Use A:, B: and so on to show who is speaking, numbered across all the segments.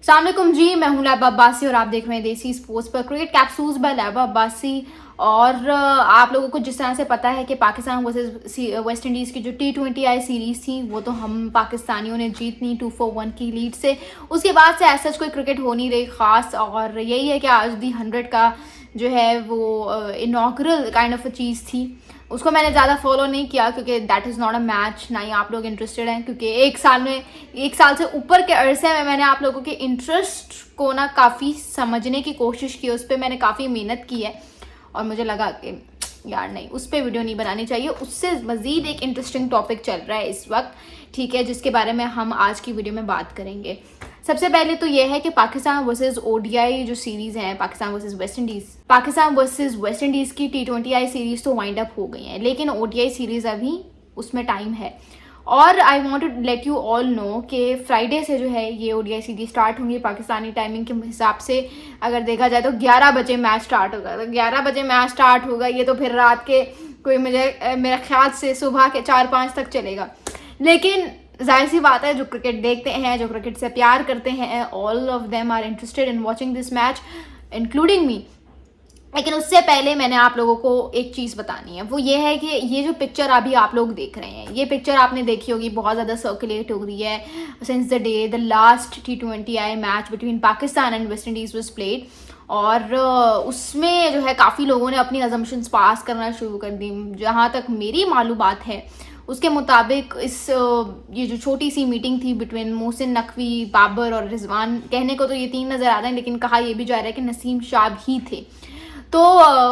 A: अस्सलाम वालेकुम जी, मैं हूं लैबा अब्बासी और आप देख रहे हैं देसी स्पोर्ट्स पर क्रिकेट कैप्सूल्स बाय लैबा अब्बासी। और आप लोगों को जिस तरह से पता है कि पाकिस्तान वर्सेस वेस्ट इंडीज़ की जो T20I सीरीज़ थी वो तो हम पाकिस्तानियों ने जीतनी 2-1 की लीड से। उसके बाद से ऐसा कोई क्रिकेट हो नहीं रही ख़ास, और यही है कि आज दी 100 का जो है वो इनॉग्रल काइंड ऑफ अ चीज़ थी। उसको मैंने ज़्यादा फॉलो नहीं किया क्योंकि that is not a match, ना ही आप लोग इंटरेस्टेड हैं, क्योंकि एक साल से ऊपर के अरसे में मैंने आप लोगों के इंटरेस्ट को ना काफ़ी समझने की कोशिश की, उस पर मैंने काफ़ी मेहनत की है और मुझे लगा कि यार नहीं, उस पर वीडियो नहीं बनानी चाहिए। उससे मज़ीद एक इंटरेस्टिंग टॉपिक चल रहा है इस वक्त, ठीक है, जिसके बारे में हम आज की वीडियो में बात करेंगे। सबसे पहले तो यह है कि पाकिस्तान वर्सेस ओडीआई जो सीरीज़ हैं, पाकिस्तान वर्सेस वेस्ट इंडीज़ की T20I सीरीज़ तो वाइंड अप हो गई है, लेकिन ओडीआई सीरीज़ अभी उसमें टाइम है। और I want to let you all know कि फ्राइडे से जो है ये ओडीआई सीरीज स्टार्ट होंगी पाकिस्तानी टाइमिंग के हिसाब से। अगर देखा जाए तो 11 बजे मैच स्टार्ट होगा, तो 11 बजे मैच स्टार्ट होगा, ये तो फिर रात के कोई मेरा ख्याल से सुबह के 4-5 तक चलेगा। लेकिन जाहिर सी बात है, जो क्रिकेट देखते हैं, जो क्रिकेट से प्यार करते हैं, all of them are interested in watching this match including me. लेकिन उससे पहले मैंने आप लोगों को एक चीज़ बतानी है, वो ये है कि ये जो पिक्चर अभी आप लोग देख रहे हैं, ये पिक्चर आपने देखी होगी, बहुत ज़्यादा सर्कुलेट हो रही है since the day the last T20I match between Pakistan and West Indies was played. और उसमें जो है काफ़ी लोगों ने अपनी अजम्पशंस पास करना शुरू कर दी। जहाँ तक मेरी मालूमात है उसके मुताबिक ये जो छोटी सी मीटिंग थी बिटवीन मोहसिन नकवी, बाबर और रिजवान, कहने को तो ये 3 नज़र आ रहे हैं लेकिन कहा यह भी जा रहा है कि नसीम शाह भी थे। तो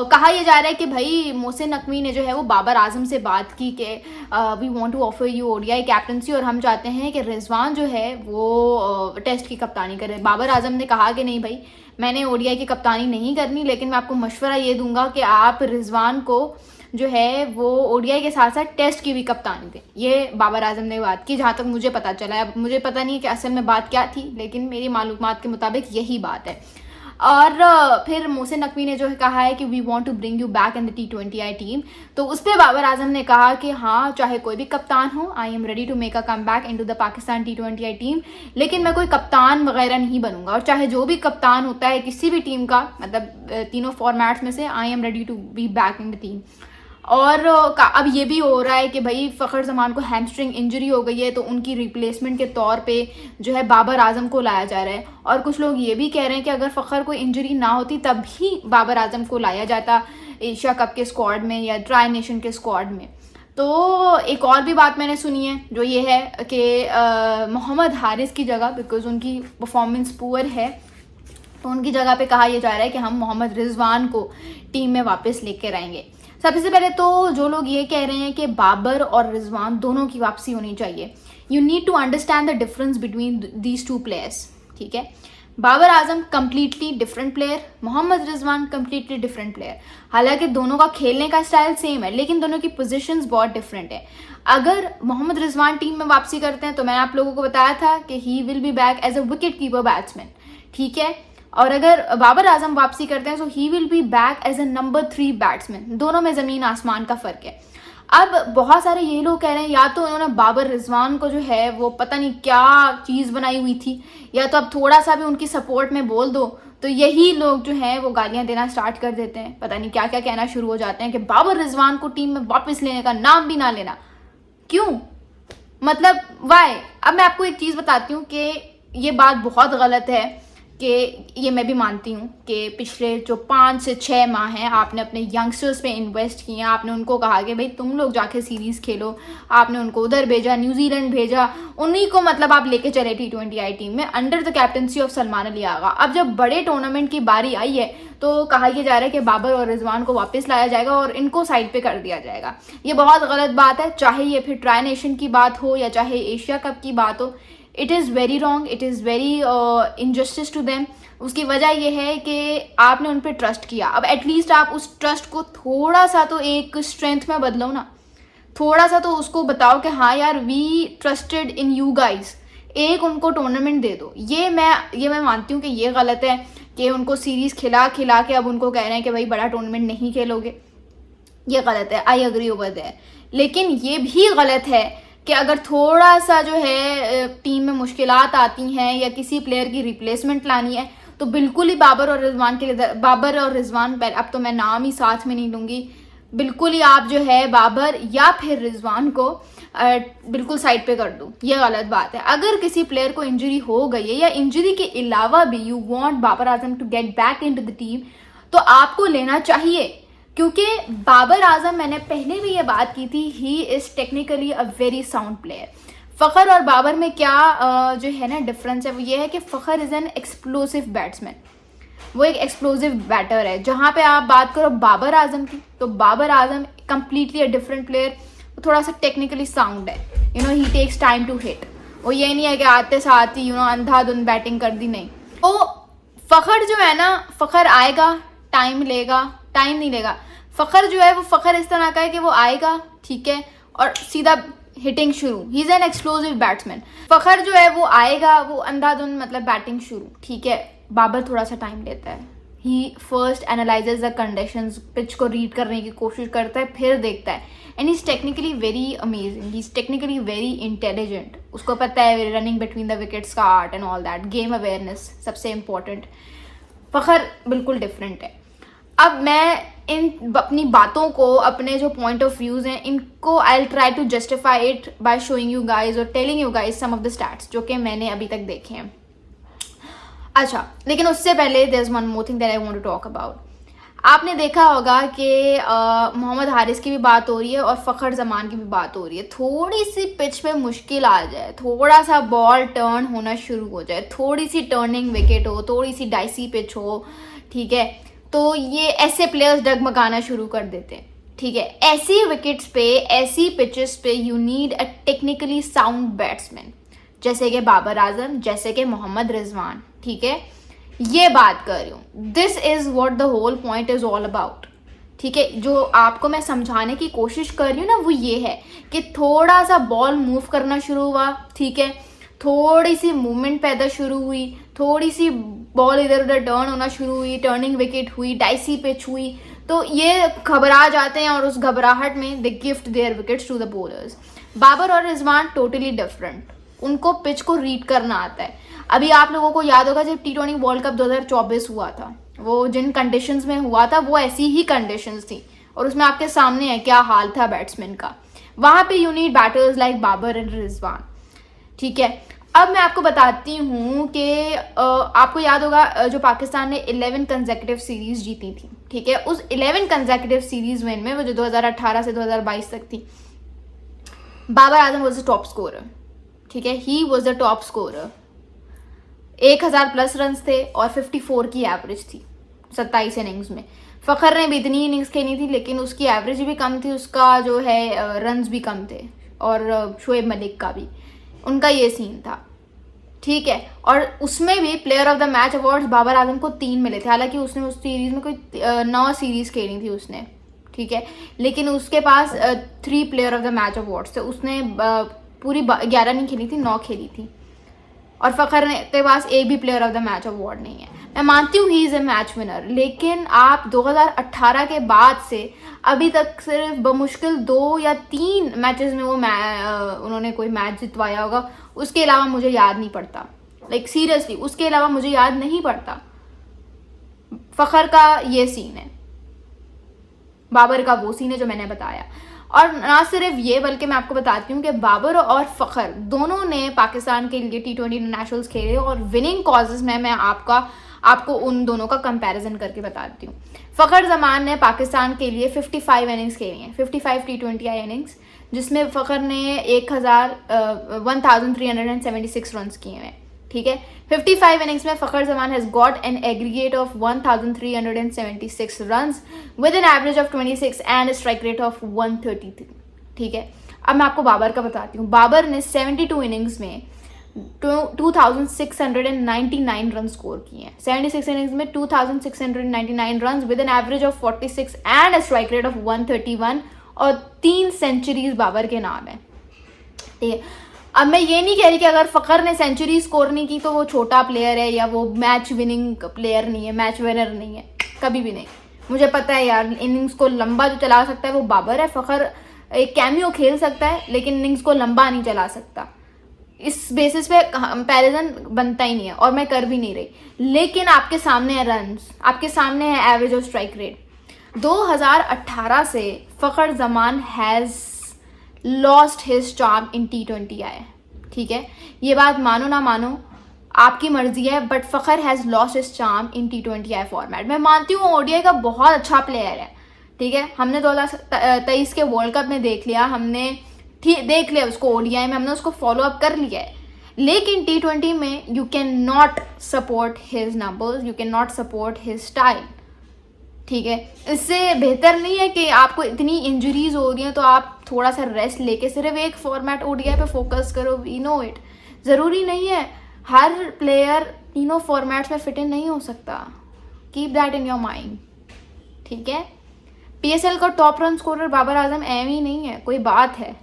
A: कहा यह जा रहा है कि भाई मोहसिन नकवी ने जो है वो बाबर आजम से बात की कि we want to offer you ODI captaincy और हम चाहते हैं कि रिजवान जो है वो टेस्ट की कप्तानी करे। बाबर आजम ने कहा कि नहीं भाई, मैंने ओडीआई की कप्तानी नहीं करनी, लेकिन मैं आपको मशवरा ये दूंगा कि आप रिजवान को जो है वो ओडीआई के साथ साथ टेस्ट की भी कप्तानी दें। ये बाबर आजम ने बात की, जहाँ तक मुझे पता चला है। अब मुझे पता नहीं कि असल में बात क्या थी, लेकिन मेरी मालूमात के मुताबिक यही बात है। और फिर मोहसिन नकवी ने जो है कहा है कि we want to bring you back in the T20I team. तो उस पर बाबर आजम ने कहा कि हाँ, चाहे कोई भी कप्तान हो, I am ready to make a come back into the Pakistan T20I team, लेकिन मैं कोई कप्तान वगैरह नहीं बनूंगा। और चाहे जो भी कप्तान होता है किसी भी टीम का, मतलब तीनों फॉर्मेट्स में से, I am ready to be back in the team. और अब ये भी हो रहा है कि भाई फ़खर जमान को हैमस्ट्रिंग इंजरी हो गई है, तो उनकी रिप्लेसमेंट के तौर पे जो है बाबर आजम को लाया जा रहा है। और कुछ लोग ये भी कह रहे हैं कि अगर फ़खर को इंजरी ना होती तब भी बाबर आजम को लाया जाता एशिया कप के स्क्वाड में या ट्राई नेशन के स्क्वाड में। तो एक और भी बात मैंने सुनी है, जो ये है कि मोहम्मद हारिस की जगह, बिकॉज उनकी परफॉर्मेंस पुअर है, तो उनकी जगह पे कहा यह जा रहा है कि हम मोहम्मद रिजवान को टीम में वापस लेकर आएंगे। सबसे पहले तो जो लोग ये कह रहे हैं कि बाबर और रिजवान दोनों की वापसी होनी चाहिए, you need to understand the difference between these 2 players, ठीक है। Babar Azam completely different player, Mohammad Rizwan completely different player. हालांकि दोनों का खेलने का स्टाइल सेम है, लेकिन दोनों की पोजीशंस बहुत डिफरेंट है। अगर मोहम्मद रिजवान टीम में वापसी करते हैं तो मैंने आप लोगों को बताया था कि he will be back as a wicket keeper batsman, ठीक है। और अगर बाबर आजम वापसी करते हैं तो he will be back as a number 3 batsman. दोनों में ज़मीन आसमान का फ़र्क है। अब बहुत सारे ये लोग कह रहे हैं या तो उन्होंने बाबर रिजवान को जो है वो पता नहीं क्या चीज़ बनाई हुई थी, या तो अब थोड़ा सा भी उनकी सपोर्ट में बोल दो तो यही लोग जो हैं वो गालियां देना स्टार्ट कर देते हैं, पता नहीं क्या क्या कहना शुरू हो जाते हैं कि बाबर रिजवान को टीम में वापस लेने का नाम भी ना लेना। क्यों, मतलब वाई? अब मैं आपको एक चीज़ बताती हूँ कि ये बात बहुत गलत है, कि ये मैं भी मानती हूँ कि पिछले जो 5 से 6 माह हैं आपने अपने यंगस्टर्स पे इन्वेस्ट किए, आपने उनको कहा कि भाई तुम लोग जाके सीरीज़ खेलो, आपने उनको उधर भेजा, न्यूजीलैंड भेजा, उन्हीं को मतलब आप लेके चले T20I टीम में under the captaincy of Salman Ali Agha. अब जब बड़े टूर्नामेंट की बारी आई है तो कहा यह जा रहा है कि बाबर और रिजवान को वापस लाया जाएगा और इनको साइड पे कर दिया जाएगा। ये बहुत गलत बात है, चाहे ये फिर ट्राई नेशन की बात हो या चाहे एशिया कप की बात हो। It is very wrong, it is very injustice to them. उसकी वजह यह है कि आपने उन पर ट्रस्ट किया, अब एटलीस्ट आप उस ट्रस्ट को थोड़ा सा तो एक स्ट्रेंथ में बदलो ना, थोड़ा सा तो उसको बताओ कि हाँ यार, we trusted in you guys. एक उनको टूर्नामेंट दे दो। ये मैं मानती हूँ कि ये गलत है कि उनको सीरीज़ खिला खिला के अब उनको कह रहे हैं कि भाई बड़ा टूर्नामेंट नहीं खेलोगे, ये गलत है। I agree over there. लेकिन ये भी गलत है कि अगर थोड़ा सा जो है टीम में मुश्किलात आती हैं या किसी प्लेयर की रिप्लेसमेंट लानी है तो बिल्कुल ही बाबर और रिजवान के लिए, बाबर और रिजवान, अब तो मैं नाम ही साथ में नहीं लूँगी, बिल्कुल ही आप जो है बाबर या फिर रिजवान को बिल्कुल साइड पे कर दूँ, ये गलत बात है। अगर किसी प्लेयर को इंजरी हो गई है या इंजरी के अलावा भी you want Babar Azam to get back into the team तो आपको लेना चाहिए, क्योंकि बाबर आजम, मैंने पहले भी ये बात की थी, ही is technically a very sound player. Fakhar और बाबर में क्या जो है ना डिफरेंस है वो ये है कि Fakhar is an explosive batsman, वो एक एक्सप्लोसिव बैटर है। जहाँ पे आप बात करो बाबर आजम की तो Babar Azam completely a different player, थोड़ा सा टेक्निकली साउंड है, you know, he takes time to hit. वो ये नहीं है कि आते साथ ही यू नो अंधाधुंध बैटिंग कर दी, नहीं। तो फ़खर जो है ना, फ़खर आएगा, टाइम लेगा, टाइम नहीं लेगा। फ़खर जो है वो फ़खर इस तरह का है कि वो आएगा, ठीक है, और सीधा हिटिंग शुरू। He is an explosive batsman. Fakhar जो है वो आएगा, वो अंधाधुंध मतलब बैटिंग शुरू, ठीक है। बाबर थोड़ा सा टाइम लेता है, he first analyses the conditions, pitch को रीड करने की कोशिश करता है, फिर देखता है। And he is technically very amazing, he is technically very intelligent. उसको पता है रनिंग बिटवीन द विकेट्स का art and all that, game awareness सबसे इम्पोर्टेंट। फ़खर बिल्कुल डिफरेंट है। अब मैं इन अपनी बातों को, अपने जो पॉइंट ऑफ व्यूज़ हैं, इनको I will try to justify it by showing you guys और telling you guys some of the stats जो कि मैंने अभी तक देखे हैं। अच्छा, लेकिन उससे पहले there is one more thing that I want to talk about. आपने देखा होगा कि मोहम्मद हारिस की भी बात हो रही है और फ़खर जमान की भी बात हो रही है। थोड़ी सी पिच पे मुश्किल आ जाए, थोड़ा सा बॉल टर्न होना शुरू हो जाए, थोड़ी सी टर्निंग विकेट हो, थोड़ी सी डाइसी पिच हो, ठीक है, तो ये ऐसे प्लेयर्स डगमगाना शुरू कर देते हैं, ठीक है। ऐसी विकेट्स पे, ऐसी पिचेस पे you need a technically sound batsman, जैसे कि बाबर आजम, जैसे कि मोहम्मद रिजवान, ठीक है। ये बात कर रही हूँ, this is what the whole point is all about, ठीक है। जो आपको मैं समझाने की कोशिश कर रही हूँ ना वो ये है कि थोड़ा सा बॉल मूव करना शुरू हुआ, ठीक है, थोड़ी सी मूवमेंट पैदा शुरू हुई, थोड़ी सी बॉल इधर उधर टर्न होना शुरू हुई, टर्निंग विकेट हुई, डाइसी पिच हुई, तो ये घबरा जाते हैं और उस घबराहट में they gift their wickets to the bowlers. Babar और रिजवान टोटली डिफरेंट, उनको पिच को रीड करना आता है। अभी आप लोगों को याद होगा जब T20 वर्ल्ड कप 2024 हुआ था, वो जिन कंडीशंस में हुआ था वो ऐसी ही कंडीशंस थी और उसमें आपके सामने है क्या हाल था बैट्समैन का। वहाँ पे you need batters like Babar and Rizwan, ठीक है। अब मैं आपको बताती हूँ कि आपको याद होगा जो पाकिस्तान ने 11 कंसेक्यूटिव सीरीज जीती थी, ठीक है, उस 11 कंसेक्यूटिव सीरीज विन में वो जो 2018 से 2022 तक थी, Babar Azam was the top scorer, ठीक है, he was the top scorer. 1000 plus runs थे और 54 की एवरेज थी 27 इनिंग्स में। फ़खर ने भी इतनी इनिंग्स खेली थी लेकिन उसकी एवरेज भी कम थी, उसका जो है रन्स भी कम थे, और शोएब मलिक का भी, उनका ये सीन था, ठीक है। और उसमें भी player of the match awards Babar Azam को 3 मिले थे, हालांकि उसने उस सीरीज़ में कोई 9 सीरीज़ खेली थी उसने, ठीक है, लेकिन उसके पास 3 player of the match awards थे। उसने पूरी 11 नहीं खेली थी, 9 खेली थी, और फ़खर के पास एक भी player of the match award नहीं है। मैं मानती हूँ he is a match winner, लेकिन आप 2018 के बाद से अभी तक सिर्फ बमुश्किल 2 या 3 मैचेस में वो उन्होंने कोई मैच जितवाया होगा, उसके अलावा मुझे याद नहीं पड़ता, लाइक सीरियसली उसके अलावा मुझे याद नहीं पड़ता। फ़खर का ये सीन है, बाबर का वो सीन है जो मैंने बताया। और ना सिर्फ ये बल्कि मैं आपको बताती हूँ कि बाबर और फ़खर दोनों ने पाकिस्तान के लिए T20 इंटरनेशनल्स खेले और विनिंग कॉजेज़ में मैं आपको उन दोनों का कंपैरिजन करके बताती हूँ। फ़खर जमान ने पाकिस्तान के लिए 55 इनिंग्स खेली हैं, 55 T20I इनिंग्स, जिसमें फ़खर ने 1376 रन किए हैं, ठीक है। 55 इनिंग्स में Fakhar Zaman has got an aggregate of 1376 runs with an average of 26 and strike rate of 133, ठीक है। अब मैं आपको बाबर का बताती हूँ। बाबर ने 72 इनिंग्स में 2699 रन स्कोर किए हैं, 76 इनिंग्स में 2699 run with an average of 46 and strike rate of 131, और 3 सेंचुरीज बाबर के नाम है, ठीक है। अब मैं ये नहीं कह रही कि अगर फ़खर ने सेंचुरी स्कोर नहीं की तो वो छोटा प्लेयर है या वो मैच विनिंग प्लेयर नहीं है, मैच विनर नहीं है, कभी भी नहीं। मुझे पता है यार, इनिंग्स को लंबा जो चला सकता है वो बाबर है। फ़खर एक कैमियो खेल सकता है लेकिन इनिंग्स को लंबा नहीं चला सकता। इस बेसिस पे कंपैरिजन बनता ही नहीं है और मैं कर भी नहीं रही। लेकिन आपके सामने है रन्स, आपके सामने है एवरेज और स्ट्राइक रेट। 2018 से Fakhar Zaman has lost his charm in T20I। ठीक है, ये बात मानो ना मानो आपकी मर्जी है, but Fakhar has lost his charm in T20I format. मैं मानती हूँ ODI का बहुत अच्छा प्लेयर है, ठीक है, हमने 2023 के वर्ल्ड कप में देख लिया, हमने देख लिया उसको ODI में, हमने उसको फॉलो अप कर लिया है। लेकिन T20 में you can not support his numbers, you can not support his style. ठीक है, इससे बेहतर नहीं है कि आपको इतनी इंजरीज हो रही हैं तो आप थोड़ा सा रेस्ट लेके सिर्फ एक फॉर्मेट ODI पे फोकस करो। वी नो इट, ज़रूरी नहीं है हर प्लेयर तीनों फॉर्मेट्स में फिट इन नहीं हो सकता। Keep that in your mind. ठीक है, PSL का top run scorer Babar Azam M ही नहीं है, कोई बात है।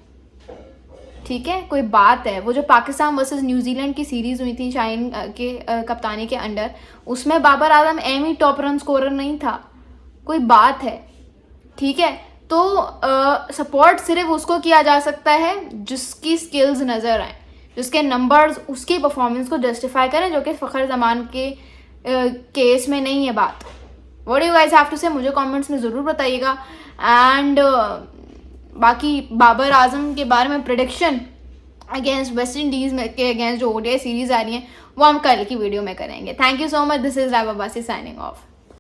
A: ठीक है, कोई बात है। वो जो पाकिस्तान वर्सेस न्यूजीलैंड की सीरीज़ हुई थी शाहीन के कप्तानी के अंडर, उसमें बाबर आजम एम ही टॉप रन स्कोरर नहीं था, कोई बात है। ठीक है, तो सपोर्ट सिर्फ उसको किया जा सकता है जिसकी स्किल्स नज़र आए, जिसके नंबर्स उसकी परफॉर्मेंस को जस्टिफाई करें, जो कि फ़खर जमान के केस में नहीं है बात। What do you guys have to say, मुझे कमेंट्स में ज़रूर बताइएगा। एंड बाकी बाबर आजम के बारे में प्रेडिक्शन अगेंस्ट वेस्ट इंडीज़ में के अगेंस्ट जो ODI सीरीज़ आ रही है वो हम कल की वीडियो में करेंगे। Thank you so much, this is Raiba Basi signing of.